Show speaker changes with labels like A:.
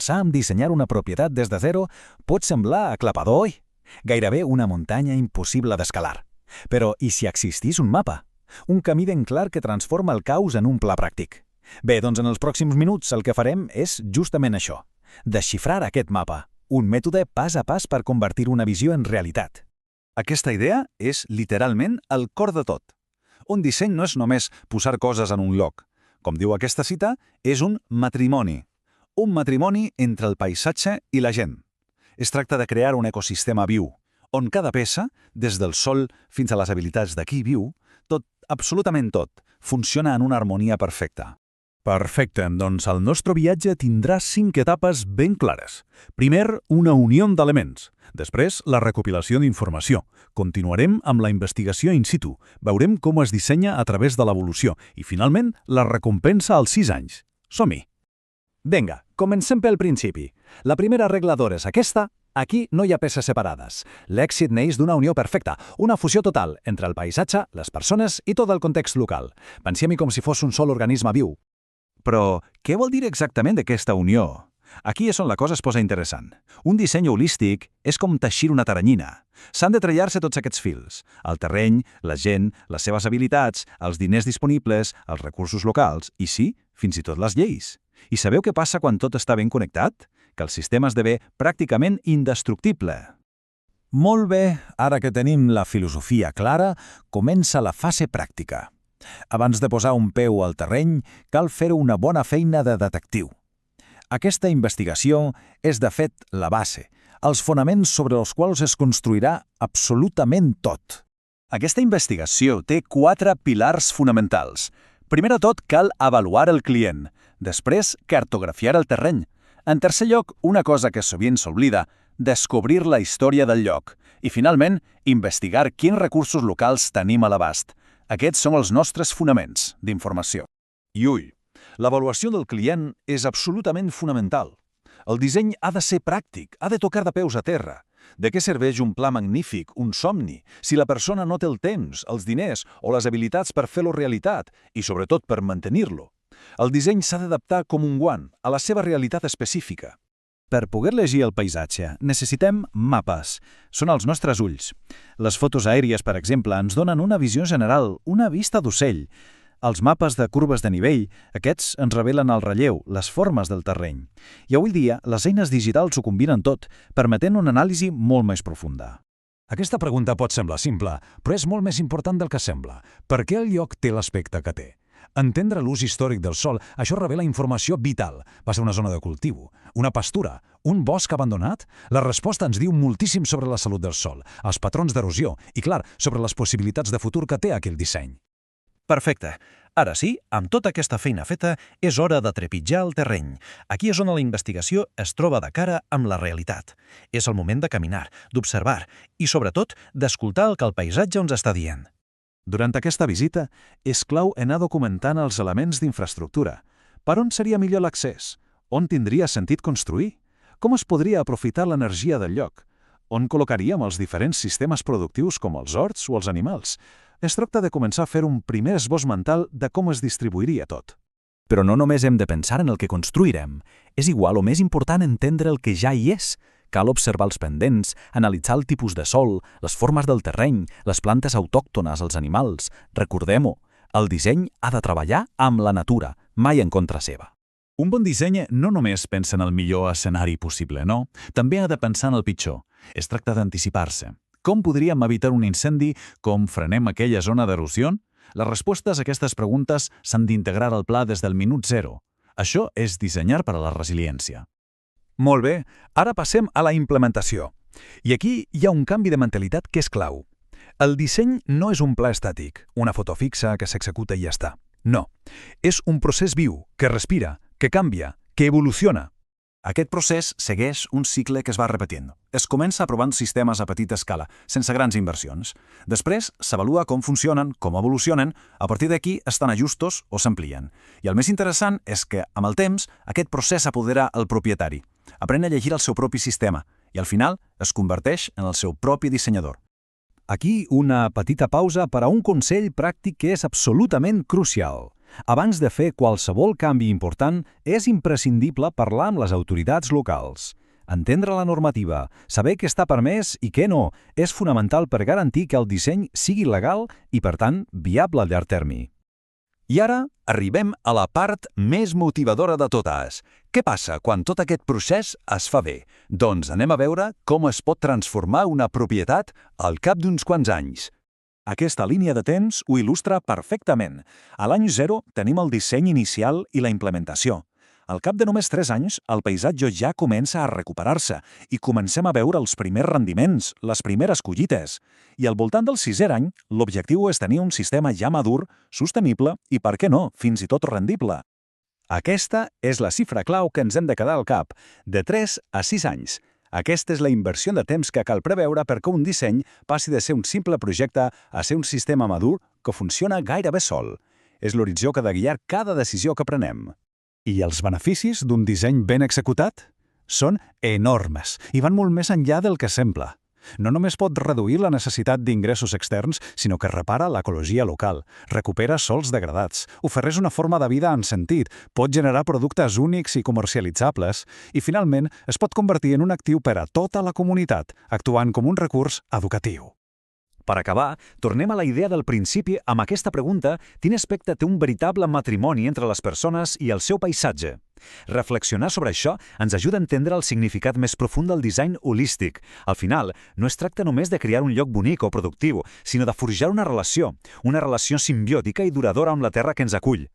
A: començar amb dissenyar una propietat des de zero pot semblar aclapador, oi? Gairebé una muntanya impossible d'escalar. Però i si existís un mapa? Un camí ben clar que transforma el caos en un pla pràctic. Bé, doncs en els pròxims minuts el que farem és justament això. Desxifrar aquest mapa. Un mètode pas a pas per convertir una visió en realitat.
B: Aquesta idea és literalment el cor de tot. Un disseny no és només posar coses en un lloc. Com diu aquesta cita, és un matrimoni. Un matrimoni entre el paisatge i la gent. Es tracta de crear un ecosistema viu, on cada peça, des del sol fins a les habilitats de qui viu, tot, absolutament tot, funciona en una harmonia perfecta.
C: Perfecte, doncs el nostre viatge tindrà 5 etapes ben clares. Primer, una unió d'elements. Després, la recopilació d'informació. Continuarem amb la investigació in situ. Veurem com es dissenya a través de l'evolució. I, finalment, la recompensa als 6 anys. Som-hi!
A: Vinga, comencem pel principi. La primera regla d'or és aquesta. Aquí no hi ha peces separades. L'èxit neix d'una unió perfecta, una fusió total entre el paisatge, les persones i tot el context local. Pensem-hi com si fos un sol organisme viu.
B: Però què vol dir exactament aquesta unió? Aquí és on la cosa es posa interessant. Un disseny holístic és com teixir una taranyina. S'han de treballar-se tots aquests fils. El terreny, la gent, les seves habilitats, els diners disponibles, els recursos locals i, sí, fins i tot les lleis. I sabeu què passa quan tot està ben connectat? Que el sistema esdevé pràcticament indestructible.
A: Molt bé, ara que tenim la filosofia clara, comença la fase pràctica. Abans de posar un peu al terreny, cal fer una bona feina de detectiu. Aquesta investigació és, de fet, la base, els fonaments sobre els quals es construirà absolutament tot.
B: Aquesta investigació té 4 pilars fonamentals. Primer de tot, cal avaluar el client. Després, cartografiar el terreny. En tercer lloc, una cosa que sovint s'oblida, descobrir la història del lloc. I, finalment, investigar quins recursos locals tenim a l'abast. Aquests són els nostres fonaments d'informació. I ull, l'avaluació del client és absolutament fonamental. El disseny ha de ser pràctic, ha de tocar de peus a terra. De què serveix un pla magnífic, un somni, si la persona no té el temps, els diners o les habilitats per fer-lo realitat i, sobretot, per mantenir-lo? El disseny s'ha d'adaptar com un guant a la seva realitat específica.
A: Per poder llegir el paisatge, necessitem mapes. Són els nostres ulls. Les fotos aèries, per exemple, ens donen una visió general, una vista d'ocell. Els mapes de curves de nivell, aquests ens revelen el relleu, les formes del terreny. I avui dia, les eines digitals ho combinen tot, permetent una anàlisi molt més profunda.
C: Aquesta pregunta pot semblar simple, però és molt més important del que sembla. Per què el lloc té l'aspecte que té? Entendre l'ús històric del sòl, això revela informació vital. Va ser una zona de cultiu, una pastura, un bosc abandonat? La resposta ens diu moltíssim sobre la salut del sòl, els patrons d'erosió i, clar, sobre les possibilitats de futur que té aquell disseny.
D: Perfecte. Ara sí, amb tota aquesta feina feta, és hora de trepitjar el terreny. Aquí és on la investigació es troba de cara amb la realitat. És el moment de caminar, d'observar i, sobretot, d'escoltar el que el paisatge ens està dient.
B: Durant aquesta visita, és clau anar documentant els elements d'infraestructura. Per on seria millor l'accés? On tindria sentit construir? Com es podria aprofitar l'energia del lloc? On col·locaríem els diferents sistemes productius com els horts o els animals? Es tracta de començar a fer un primer esbós mental de com es distribuiria tot.
A: Però no només hem de pensar en el que construirem. És igual o més important entendre el que ja hi és. Cal observar els pendents, analitzar el tipus de sòl, les formes del terreny, les plantes autòctones, els animals. Recordem-ho, el disseny ha de treballar amb la natura, mai en contra seva.
B: Un bon disseny no només pensa en el millor escenari possible, no? També ha de pensar en el pitjor. Es tracta d'anticipar-se. Com podríem evitar un incendi? Com frenem aquella zona d'erosió? Les respostes a aquestes preguntes s'han d'integrar al pla des del minut zero. Això és dissenyar per a la resiliència.
A: Molt bé, ara passem a la implementació. I aquí hi ha un canvi de mentalitat que és clau. El disseny no és un pla estàtic, una foto fixa que s'executa i ja està. No, és un procés viu, que respira, que canvia, que evoluciona.
B: Aquest procés segueix un cicle que es va repetint. Es comença aprovant sistemes a petita escala, sense grans inversions. Després s'avalua com funcionen, com evolucionen, a partir d'aquí estan ajustos o s'amplien. I el més interessant és que, amb el temps, aquest procés s'apodera el propietari. Aprèn a llegir el seu propi sistema i, al final, es converteix en el seu propi dissenyador.
A: Aquí una petita pausa per a un consell pràctic que és absolutament crucial. Abans de fer qualsevol canvi important, és imprescindible parlar amb les autoritats locals. Entendre la normativa, saber què està permès i què no, és fonamental per garantir que el disseny sigui legal i, per tant, viable a llarg termini.
B: I ara arribem a la part més motivadora de totes. Què passa quan tot aquest procés es fa bé? Doncs anem a veure com es pot transformar una propietat al cap d'uns quants anys. Aquesta línia de temps ho il·lustra perfectament. A l'any 0 tenim el disseny inicial i la implementació. Al cap de només 3 anys, el paisatge ja comença a recuperar-se i comencem a veure els primers rendiments, les primeres collites. I al voltant del 6è any, l'objectiu és tenir un sistema ja madur, sostenible i, per què no, fins i tot rendible. Aquesta és la xifra clau que ens hem de quedar al cap, de 3 a 6 anys. Aquesta és la inversió de temps que cal preveure perquè un disseny passi de ser un simple projecte a ser un sistema madur que funciona gairebé sol. És l'horitzó que ha de guiar cada decisió que prenem. I els beneficis d'un disseny ben executat? Són enormes i van molt més enllà del que sembla. No només pot reduir la necessitat d'ingressos externs, sinó que repara l'ecologia local, recupera sòls degradats, ofereix una forma de vida en sentit, pot generar productes únics i comercialitzables i, finalment, es pot convertir en un actiu per a tota la comunitat, actuant com un recurs educatiu.
A: Per acabar, tornem a la idea del principi amb aquesta pregunta: quin aspecte té un veritable matrimoni entre les persones i el seu paisatge? Reflexionar sobre això ens ajuda a entendre el significat més profund del disseny holístic. Al final, no es tracta només de crear un lloc bonic o productiu, sinó de forjar una relació simbiòtica i duradora amb la terra que ens acull.